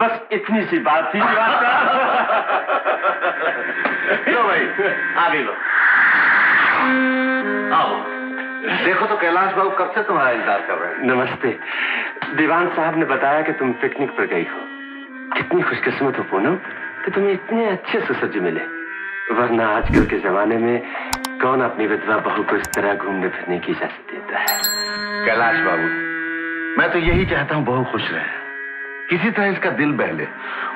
बस इतनी सी बात थी। लो भाई, आगे लो। आओ। देखो तो कैलाश बाबू कब से तुम्हारा इंतजार कर रहे हैं। नमस्ते। दीवान साहब ने बताया कि तुम पिकनिक पर गई हो। कितनी खुशकिस्मत हो पूनम कि तुम्हें इतने अच्छे सुसज्ज मिले, वरना आजकल के जमाने में कौन अपनी विधवा बहू को इस तरह घूमने फिरने की इजाजत देता है। कैलाश बाबू, मैं तो यही चाहता हूँ बहू खुश रहे, किसी तरह इसका दिल बहले,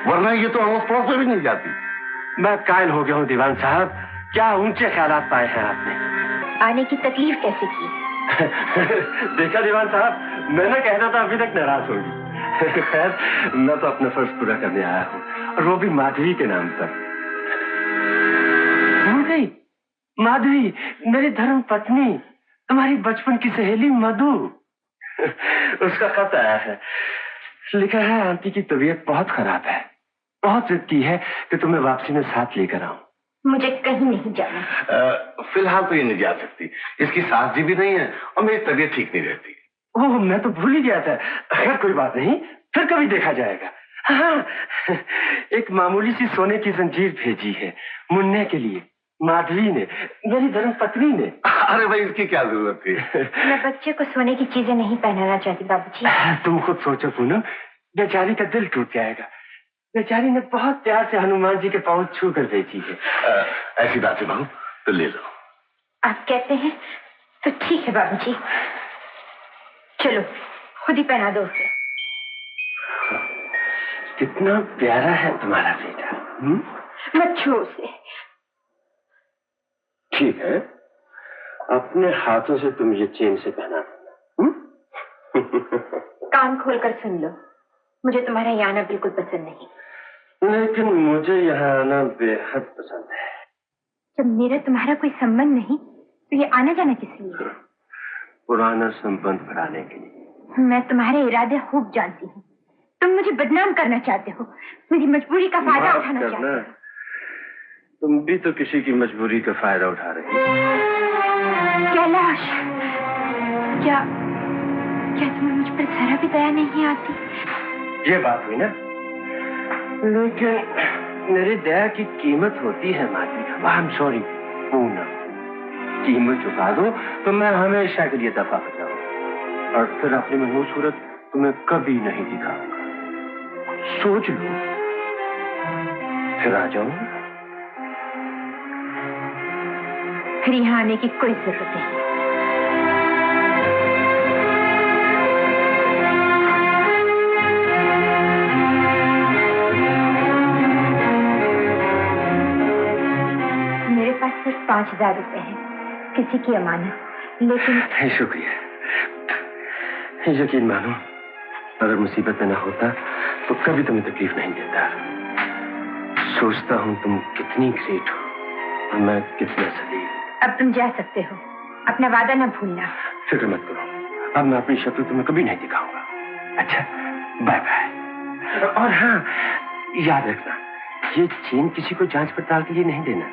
वरना ये तो अड़ोस पड़ोस में भी नहीं जाती। मैं कायल हो गया हूँ दीवान साहब, क्या ऊंचे ख्यालात पाए हैं आपने। आने की तकलीफ कैसे की? देखा दीवान साहब, मैंने कहना था अभी तक नाराज होगी। खैर, मैं तो अपना फर्ज पूरा करने आया हूँ, और वो भी माधवी के नाम पर। भूल गई? माधवी, मेरी धर्म पत्नी, तुम्हारी बचपन की सहेली मधु। उसका खत आया है, लिखा है आंटी की तबीयत बहुत खराब है, बहुत जिद की है कि तुम्हें वापसी में साथ लेकर आऊं। मुझे कहीं नहीं जाना। फिलहाल तो ये नहीं जा सकती, इसकी सास जी भी नहीं है और मेरी तबीयत ठीक नहीं रहती। ओह, मैं तो भूल ही गया था। खैर कोई बात नहीं, फिर कभी देखा जाएगा। हाँ, एक मामूली सी सोने की जंजीर भेजी है मुन्ने के लिए, माधवी ने, मेरी धर्म पत्नी ने। अरे भाई, इसकी क्या जरूरत थी। मैं बच्चे को सोने की चीजें नहीं पहनाना चाहती बाबूजी। तुम खुद सोचो पूनम, बेचारी का दिल टूट जाएगा। बेचारी ने बहुत प्यार से हनुमान जी के पांव छू कर भेजी है। ऐसी बात है बहू, तो ले लो। आप कहते हैं तो ठीक है बाबूजी, चलो खुद ही पहना दो उसे। कितना प्यारा है तुम्हारा बेटा। मत छू उसे। ठीक है, अपने हाथों से तुम ये चेन से पहना देना। कान खोलकर सुन लो, मुझे तुम्हारा यहाँ आना बिल्कुल पसंद नहीं। लेकिन मुझे यहाँ आना बेहद पसंद है। जब मेरा तुम्हारा कोई संबंध नहीं तो ये आना जाना किस लिए? पुराना संबंध बढ़ाने के लिए। मैं तुम्हारे इरादे खूब जानती हूँ। तुम मुझे बदनाम करना चाहते हो, मेरी मजबूरी का फायदा उठाना चाहते हो। तुम भी तो किसी की मजबूरी का फायदा उठा रही हो। कैलाश, क्या तुम्हें मुझ पर जरा भी दया नहीं आती? ये बात हुई ना, लेकिन मेरी दया की कीमत होती है Madhavi. I am sorry Poonam, कीमत चुका दो तो मैं हमेशा के लिए दफा हो जाऊंगा, और फिर अपनी मनहूस सूरत तुम्हें कभी नहीं दिखाऊंगा। सोच लो, फिर आ जाऊंगा। फिर यहाँ आने की कोई जरूरत नहीं। मेरे पास सिर्फ 5,000 रुपए हैं, किसी की अमानत, लेकिन। शुक्रिया। यकीन मानो, अगर मुसीबत में न होता तो कभी तुम्हें तकलीफ नहीं देता। सोचता हूँ तुम कितनी ग्रेट हो और मैं कितना सलीम। अब तुम जा सकते हो, अपना वादा न भूलना। फिक्र मत करो, अब मैं अपनी शक्ल तुम्हें कभी नहीं दिखाऊंगा। अच्छा, बाय बाय। और हाँ, याद रखना, ये चेन किसी को जांच पड़ताल के लिए नहीं देना।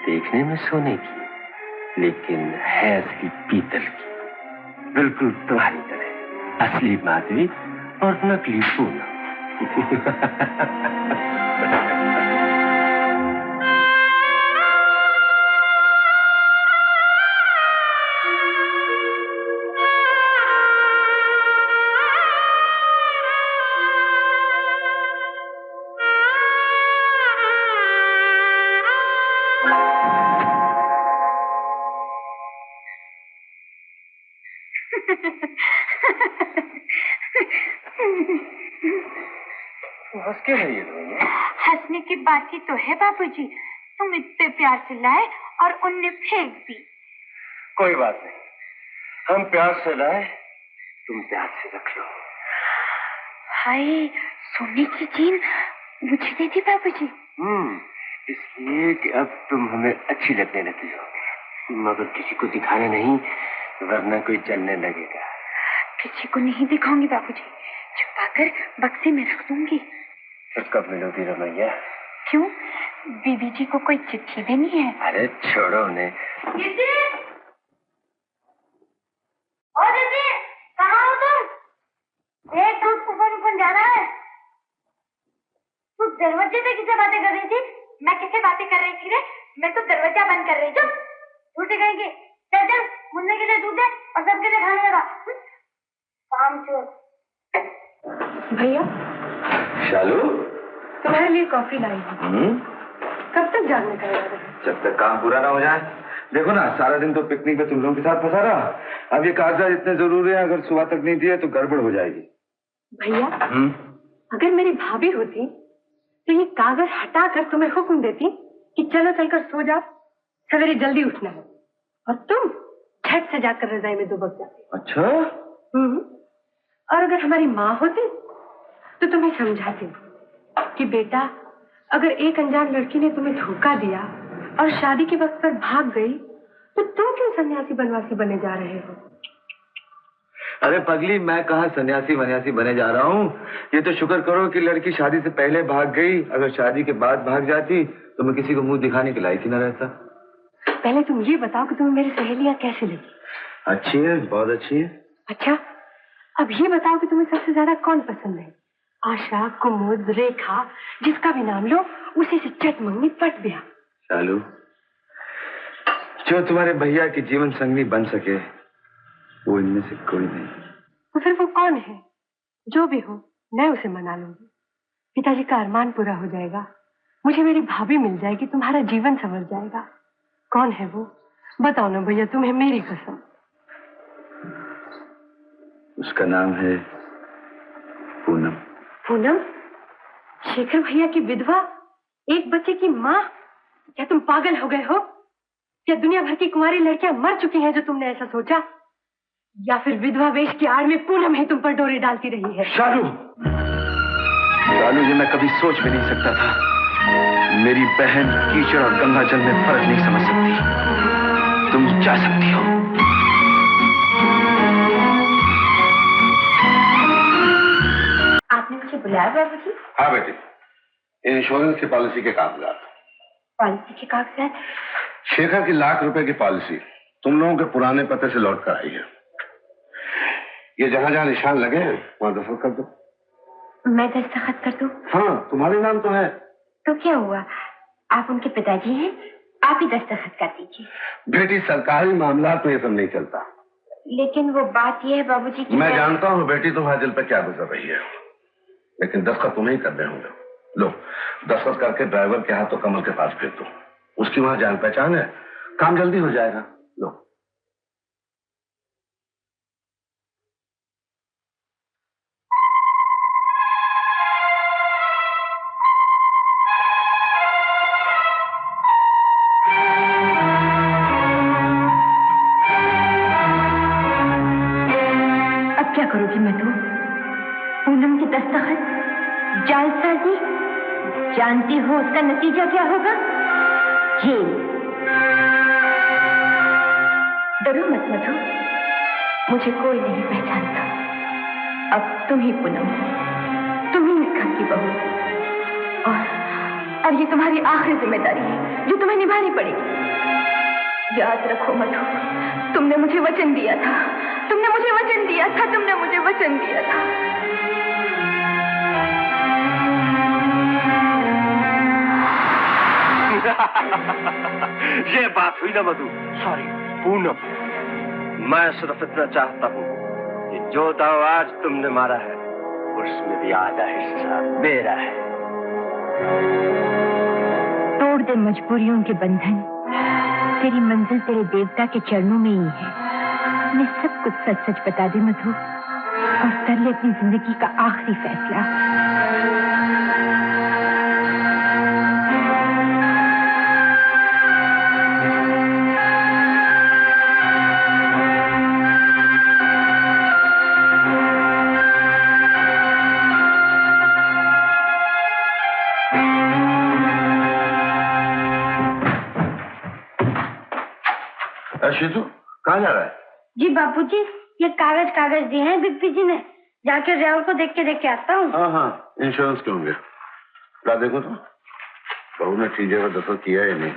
देखने में सोने की, लेकिन है असली पीतल की, बिल्कुल तुम्हारी तरह, असली माधवी और नकली पूनम। हंस के है ये दोनों? हंसने की बात ही तो है बाबूजी, तुम इतने प्यार से लाए और उनने फेंक दी। कोई बात नहीं, हम प्यार से लाए, तुम प्यार से रख लो। हाय, सोने की चेन मुझे दे दी बाबूजी। इसलिए कि अब तुम हमें अच्छी लगने लगी हो, मगर किसी को दिखाना नहीं, वरना कोई चलने लगेगा। किसी को नहीं दिखाऊंगी बाबूजी, छुपाकर बक्से में रख दूंगी। फिर कब मिलोगी रमैया? क्यों, बीबी जी को कोई चिट्ठी देनी है? अरे छोड़ो उन्हें। दीदी, ओ दीदी, कहाँ हो तुम? एक दूध ऊपर जाना है। दरवाजे पे किससे बातें कर रही थी? मैं किससे बातें कर रही थी रे? मैं तो दरवाजा बंद कर रही थी। झूठे कहेंगे। चल चल, मुन्ने के लिए दूध दे और सबके लिए खाने लगा। काम चोर। भैया, शालू, तुम्हारे लिए कॉफी लाई हूँ। कब तक जागने का इरादा है? जब तक काम पूरा ना हो जाए। देखो ना, सारा दिन तो पिकनिक में तुम लोगों के साथ फंसा रहा। अब ये कागजात इतने जरूरी है, अगर सुबह तक नहीं दिए तो गड़बड़ हो जाएगी। भैया, अगर मेरी भाभी होती तो ये कागज हटाकर तुम्हें हुक्म देती कि चलो चलकर सो जाओ, सवेरे जल्दी उठना है, और तुम झट से जाकर रजाई में दुबक जाते। अच्छा? और अगर हमारी माँ होती तो तुम्हें समझाती कि बेटा, अगर एक अनजान लड़की ने तुम्हें धोखा दिया और शादी के वक्त पर भाग गई तो तुम क्यों सन्यासी बनवासी बने जा रहे हो? अरे पगली, मैं कहाँ सन्यासी वन्यासी बने जा रहा हूँ। ये तो शुक्र करो कि लड़की शादी से पहले भाग गई। अगर शादी के बाद भाग जाती तो मैं किसी को मुंह दिखाने के लायक ही न रहता। पहले तुम ये बताओ कि तुम्हें मेरी सहेलियां कैसी लगी? अच्छी है, बहुत अच्छी है। अच्छा, अब ये बताओ कि तुम्हें सबसे ज्यादा कौन पसंद है? आशा, कुमुद, रेखा, जिसका भी नाम लो उसी से चट मंगनी पट ब्याह। शालू, जो तुम्हारे भैया की जीवन संगनी बन सके वो इनमें से कोई नहीं। तो फिर वो कौन है? जो भी हो, मैं उसे मना लूंगी। पिताजी का अरमान पूरा हो जाएगा, मुझे मेरी भाभी मिल जाएगी, तुम्हारा जीवन संवर जाएगा। कौन है वो? बताओ ना भैया, तुम्हें मेरी कसम। उसका नाम है पूनम। पूनम? शेखर भैया की विधवा, एक बच्चे की माँ? क्या तुम पागल हो गए हो? क्या दुनिया भर की कुंवारी लड़कियां मर चुकी हैं जो तुमने ऐसा सोचा? या फिर विधवा वेश की आड़ में पूनम ही तुम पर डोरे डालती रही है? शालू, शालू, ये मैं कभी सोच भी नहीं सकता था। मेरी बहन कीचड़ और गंगा जल में फर्क नहीं समझ सकती। तुम जा सकती हो। आपने मुझे बुलाया बाबूजी? हाँ बेटी, इंश्योरेंस की पॉलिसी के कागजात। पॉलिसी के कागजात? शेखर की ₹1,00,000 की पॉलिसी तुम लोगों के पुराने पते से लौट कर आई है। ये जहां जहां निशान लगे हैं वहां दस्तखत कर दो। मैं दस्तखत कर दूं? हाँ, तुम्हारे नाम तो है। तो क्या हुआ, आप उनके पिताजी हैं, आप ही दस्तखत कर दीजिए। बेटी, सरकारी मामला में ये सब नहीं चलता। लेकिन वो बात ये है बाबूजी कि मैं जानता हूँ बेटी तुम्हारे दिल पे क्या गुजर रही है, लेकिन दस्तखत तुम्हें ही करने होंगे। लो, दस्तखत करके ड्राइवर के हाथों कमल के पास भेज दो। उसकी वहां जान पहचान है, काम जल्दी हो जाएगा। लो। अब क्या करोगी मधु? पूनम की दस्तखत, जालसाजी, जानती हो उसका नतीजा क्या होगा? जेल। डरो मत मधु, मुझे कोई नहीं पहचानता। अब तुम ही पूनम हो, तुम ही इस घर की बहू हो। और ये तुम्हारी आखिरी जिम्मेदारी है जो तुम्हें निभानी पड़ेगी। याद रखो मधु, तुमने मुझे वचन दिया था, तुमने मुझे वचन दिया था, तुमने मुझे वचन दिया था। ये बात हुई ना मधु, सॉरी पूनम। मैं सिर्फ इतना चाहता हूँ कि जो दाव आज तुमने मारा है उसमें भी आधा हिस्सा मेरा है। तोड़ दे मजबूरियों के बंधन, तेरी मंजिल तेरे देवता के चरणों में ही है। मैं सब कुछ सच सच बता दे मधु, और कर ले अपनी जिंदगी का आखिरी फैसला। शितू, कहाँ जा रहा है? जी बापूजी, ये कागज दिए हैं बिप्पी जी ने, जाके ड्राइवर को देख के आता हूँ। हाँ हाँ, इंश्योरेंस के होंगे। क्या देखो तो, बहू ने ठीक जगह दस्तखत किया है नहीं।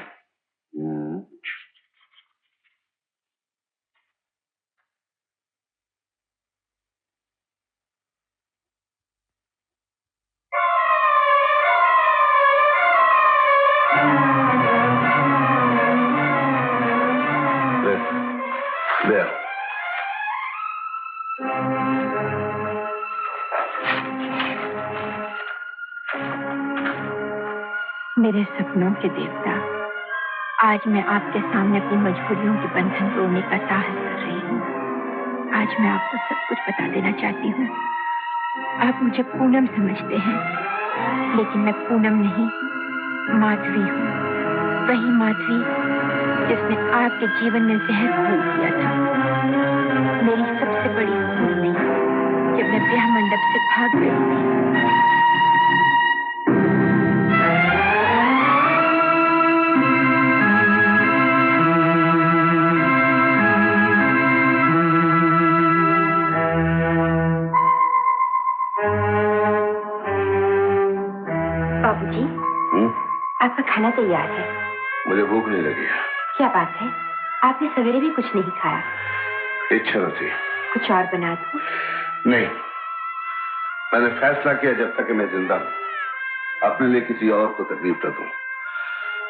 मेरे सपनों के देवता, आज मैं आपके सामने अपनी मजबूरियों के बंधन तोड़ने का साहस कर रही हूँ। आज मैं आपको सब कुछ बता देना चाहती हूँ। आप मुझे पूनम समझते हैं, लेकिन मैं पूनम नहीं, माधवी हूँ। वही माधवी जिसने आपके जीवन में जहर घोल दिया था। मेरी सबसे बड़ी भूल थी जब मैं ब्याह मंडप से भाग गई थी। बाबूजी, आपका खाना तैयार है। मुझे भूख नहीं लगी। क्या बात है, आपने सवेरे भी कुछ नहीं खाया? इच्छा न थी। कुछ और बना दूं? नहीं, मैंने फैसला किया जब तक कि मैं जिंदा हूं, अपने लिए किसी और को तकलीफ न दूं।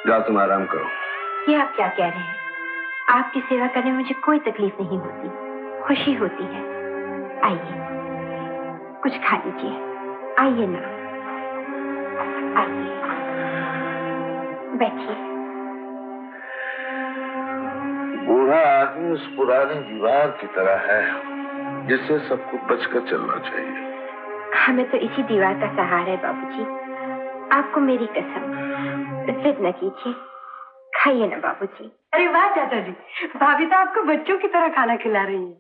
जाओ, तुम आराम करो। ये आप क्या कह रहे हैं? आपकी सेवा करने में मुझे कोई तकलीफ नहीं होती, खुशी होती है। आइए, कुछ खा लीजिए। आइए ना, आइए, बैठिए। बूढ़ा आदमी उस पुरानी दीवार की तरह है जिससे सब कुछ बचकर चलना चाहिए। हमें तो इसी दीवार का सहारा है बाबूजी। आपको मेरी कसम, जिद न कीजिए, खाइए ना बाबूजी। अरे वाह चाचा जी, भाभी तो आपको बच्चों की तरह खाना खिला रही है।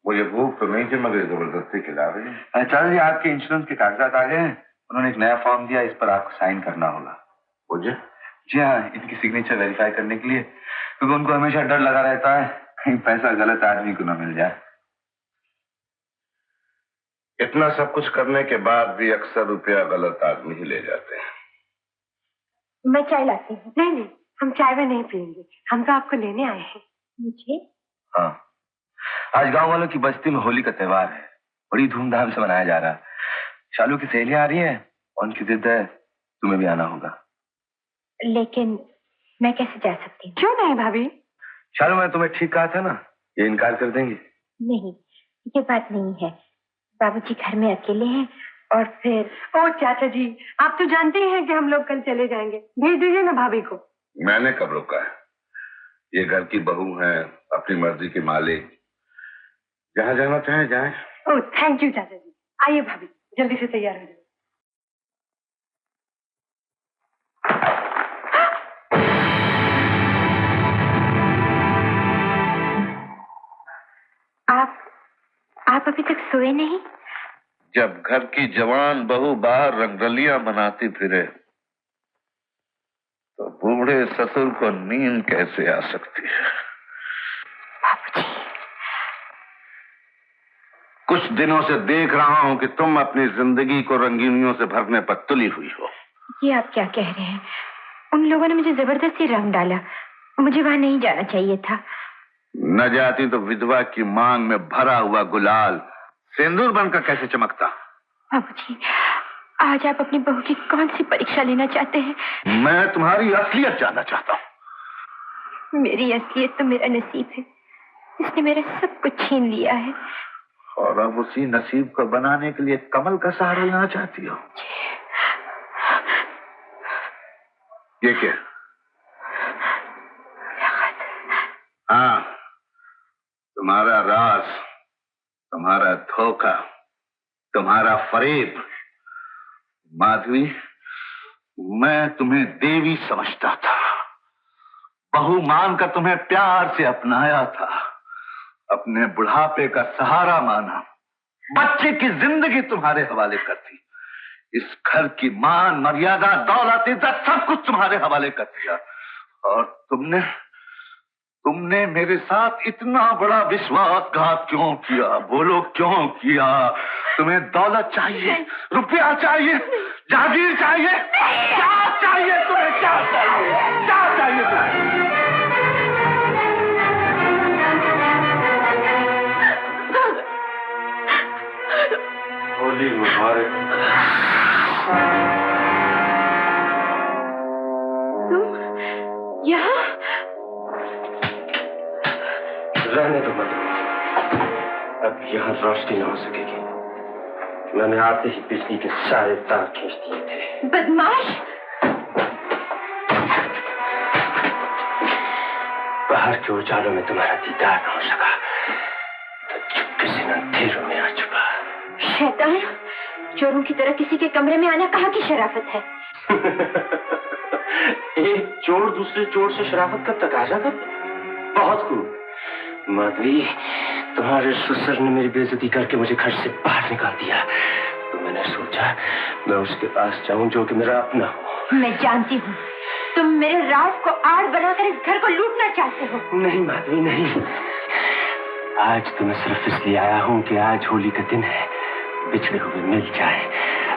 मुझे भूख तो नहीं थी, मगर जबरदस्ती खिला रही है। चाचा जी, आपके इंश्योरेंस के कागजात आ गए हैं। उन्होंने एक नया फॉर्म दिया, इस पर आपको साइन करना होगा। मुझे? जी हाँ, इनकी सिग्नेचर वेरीफाई करने के लिए, क्योंकि उनको हमेशा डर लगा रहता है कहीं पैसा गलत आदमी को न मिल जाए। इतना सब कुछ करने के बाद भी अक्सर रुपया गलत आदमी ही ले जाते हैं। मैं चाय लाती हूँ। नहीं नहीं, हम चाय में नहीं पियेंगे, हम तो आपको लेने आए हैं। मुझे? हाँ, आज गांव वालों की बस्ती में होली का त्योहार है, बड़ी धूमधाम से मनाया जा रहा है। शालू की सहेलियां आ रही है, उनकी जिद है तुम्हें भी आना होगा। लेकिन मैं कैसे जा सकती हूँ? क्यों नहीं भाभी? शालू, मैं तुम्हें ठीक कहा था ना, ये इनकार कर देंगे। नहीं, ये बात नहीं है। बाबूजी घर में अकेले हैं और फिर... ओ चाचा जी, आप तो जानते ही हैं कि हम लोग कल चले जाएंगे। भेज दीजिए ना भाभी को। मैंने कब रोका है? ये घर की बहू है, अपनी मर्जी की मालिक, जहाँ जाना चाहे जाए। ओह थैंक यू चाचा जी। आइए भाभी, जल्दी से तैयार हो जाइए। आप अभी तक सोए नहीं? जब घर की जवान बहू बाहर रंगरलियां बनाती फिरे तो बूढ़े ससुर को नींद कैसे आ सकती है? बाबूजी, कुछ दिनों से देख रहा हूं कि तुम अपनी जिंदगी को रंगीनियों से भरने पर तुली हुई हो। ये आप क्या कह रहे हैं? उन लोगों ने मुझे जबरदस्ती रंग डाला, मुझे वहां नहीं जाना चाहिए था। न जाती तो विधवा की मांग में भरा हुआ गुलाल सिंदूर बनकर कैसे चमकता? बाबूजी, आज आप अपनी बहू की कौन सी परीक्षा लेना चाहते हैं? मैं तुम्हारी असलियत जानना चाहता हूँ। मेरी असलियत तो मेरा नसीब है, इसने मेरा सब कुछ छीन लिया है। और अब उसी नसीब को बनाने के लिए कमल का सहारा लेना चाहती हो? ये क्या? हाँ, तुम्हारा राज, तुम्हारा धोखा, तुम्हारा फरेब। माधवी, मैं तुम्हें देवी समझता था, बहू मानकर तुम्हें प्यार से अपनाया था, अपने बुढ़ापे का सहारा माना, बच्चे की जिंदगी तुम्हारे हवाले कर दी, इस घर की मान, मर्यादा, दौलत, इज्जत सब कुछ तुम्हारे हवाले कर दिया। और तुमने मेरे साथ इतना बड़ा विश्वासघात क्यों किया? बोलो क्यों किया? तुम्हें दौलत चाहिए, रुपया चाहिए, जागीर चाहिए, क्या चाहिए तुम्हें? क्या चाहिए? क्या चाहिए तुम्हें? होली मुबारक। तुम यहाँ? रहने दो मत। अब यहाँ रोशनी न हो सकेगी। मैंने आते ही बिजली के सारे तार खींच दिए थे। बदमाश! बाहर के उजालों में तुम्हारा दीदार न हो सका तो चुपके से अंधेरों में आ छुपा। शैतान! चोरों की तरह किसी के कमरे में आना कहाँ की शराफत है? एक चोर दूसरे चोर से शराफत का तकाजा कर? बहुत खूब माधवी, तुम्हारे ससुर ने मेरी बेइज्जती करके मुझे घर से बाहर निकाल दिया, तो मैंने सोचा मैं उसके पास जाऊं जो कि मेरा अपना हो। मैं जानती हूँ तुम मेरे राज को आड़ बनाकर इस घर को लूटना चाहते हो। नहीं माधवी नहीं, आज तो मैं सिर्फ इसलिए आया हूँ कि आज होली का दिन है, बिछड़े हुए मिल जाए।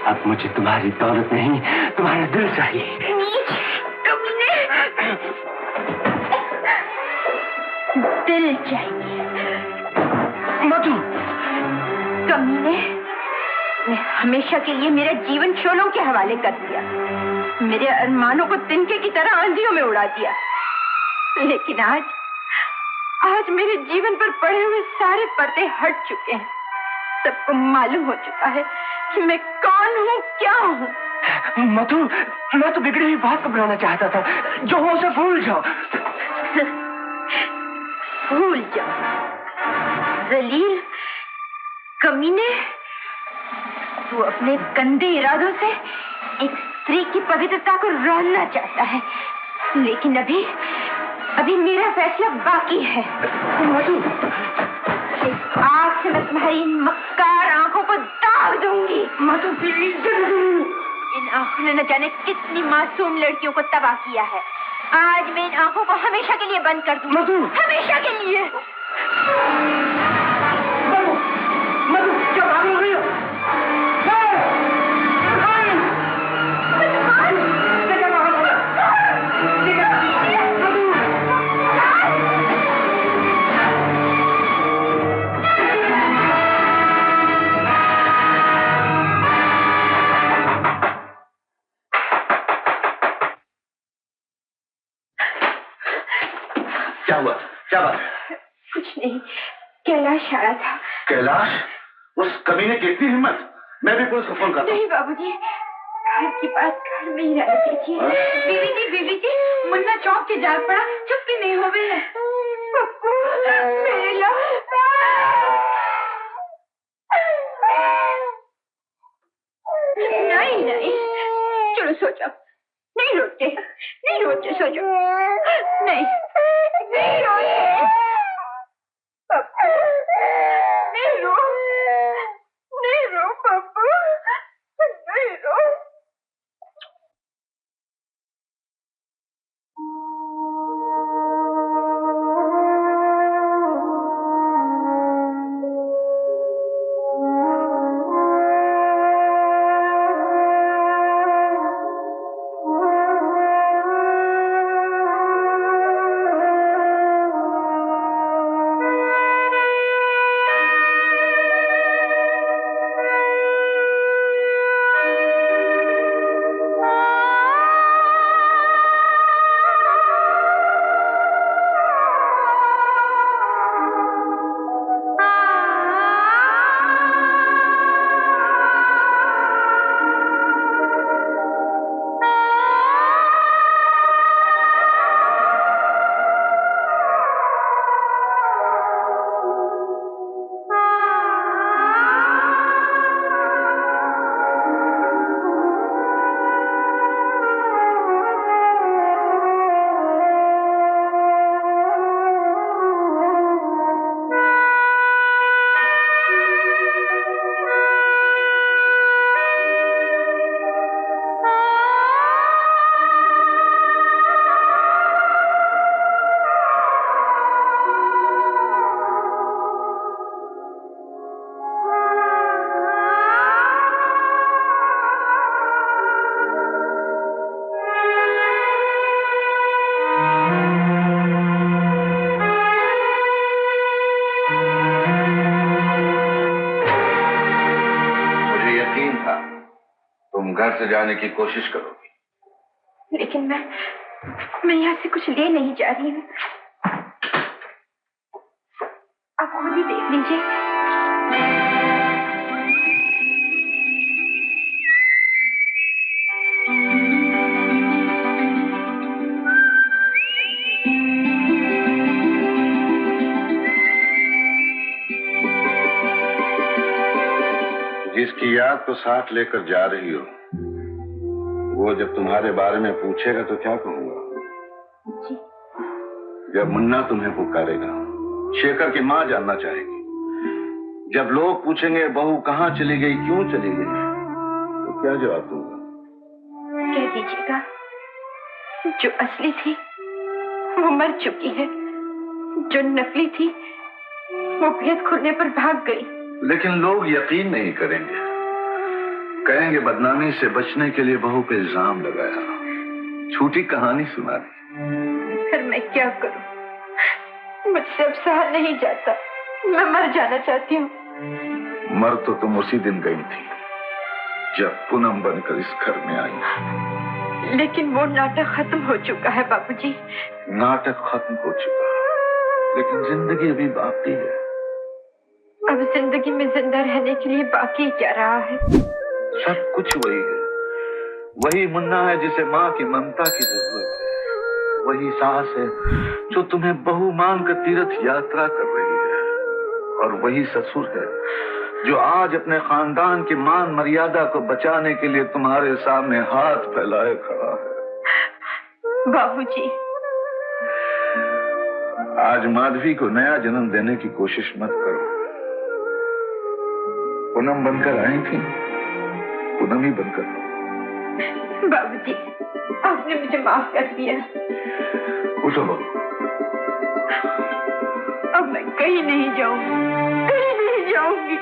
अब मुझे तुम्हारी दौलत नहीं, तुम्हारा दिल चाहिए। नीच कमीने! दिल चाहिए मधु। कमीने, मैं हमेशा के लिए मेरा जीवन शोलों के हवाले कर दिया, मेरे अरमानों को तिनके की तरह आंधियों में उड़ा दिया। लेकिन आज मेरे जीवन पर पड़े हुए सारे पर्दे हट चुके हैं। सबको मालूम हो चुका है कि मैं कौन हूँ, क्या हूँ। मधु, मैं तो बिगड़ी हुई बात को बनाना चाहता था, जो हो उसे भूल जाओ। भूल जाओ? जलील कमीने, तू अपने गंदे इरादों से एक स्त्री की पवित्रता को रोलना चाहता है, लेकिन अभी मेरा फैसला बाकी है। मधु, इस आग से मैं तुम्हारी मक्कार आंखों को दाग दूंगी। मधु प्लीज। इन आंखों ने न जाने कितनी मासूम लड़कियों को तबाह किया है। आज मैं इन आंखों को हमेशा के लिए बंद कर दूंगी। मधु, हमेशा के लिए। मधु, मधु क्या भाग रही हो? क्या हुआ? क्या बात? कुछ नहीं, कैलाश आया था। कैलाश? उस कमीने की इतनी हिम्मत? मैं भी पुलिस को फोन करता हूँ। नहीं बाबूजी, घर की बात घर में ही रहने दीजिए। बीवी जी, मुन्ना चौक के जाग पड़ा, चुप्पी नहीं हो गई है। मेरे नहीं, चलो सो जाओ। नहीं रोते, सो जाओ। नहीं रोते। पप्पू, नहीं रो पप्पू, नहीं रो। घर से जाने की कोशिश करोगी। लेकिन मैं यहाँ से कुछ ले नहीं जा रही हूँ। आप खुद ही देख लीजिए जिसकी याद को साथ लेकर जा रही हो, वो जब तुम्हारे बारे में पूछेगा तो क्या कहूंगा? जी। जब मुन्ना तुम्हें पुकारेगा, शेखर की माँ जानना चाहेगी। जब लोग पूछेंगे बहू कहाँ चली गई, क्यों चली गई, तो क्या जवाब दूंगा? कह दीजिएगा जो असली थी वो मर चुकी है, जो नकली थी वो भेद खुलने पर भाग गई। लेकिन लोग यकीन नहीं करेंगे, कहेंगे बदनामी से बचने के लिए बहू पे इल्जाम लगाया, झूठी कहानी सुना दी। फिर मैं क्या करूं? मुझसे अब सहा नहीं जाता, मैं मर जाना चाहती हूँ। मर तो तुम उसी दिन गई थी जब पूनम बनकर इस घर में आई। लेकिन वो नाटक खत्म हो चुका है बाबूजी। नाटक खत्म हो चुका, लेकिन जिंदगी अभी बाकी है। अब जिंदगी में जिंदा रहने के लिए बाकी क्या रहा है? सब कुछ वही है। वही मुन्ना है जिसे माँ की ममता की जरूरत है। वही सास है जो तुम्हें बहू मान कर तीर्थ यात्रा कर रही है। और वही ससुर है जो आज अपने खानदान की मान मर्यादा को बचाने के लिए तुम्हारे सामने हाथ फैलाए खड़ा है। बाबूजी, आज माधवी को नया जन्म देने की कोशिश मत करो। पूनम बनकर आई थी, पूनम ही बनकर। बाबूजी, आपने मुझे माफ कर दिया। उठो बहू। अब मैं कहीं नहीं जाऊंगी, कहीं नहीं जाऊंगी।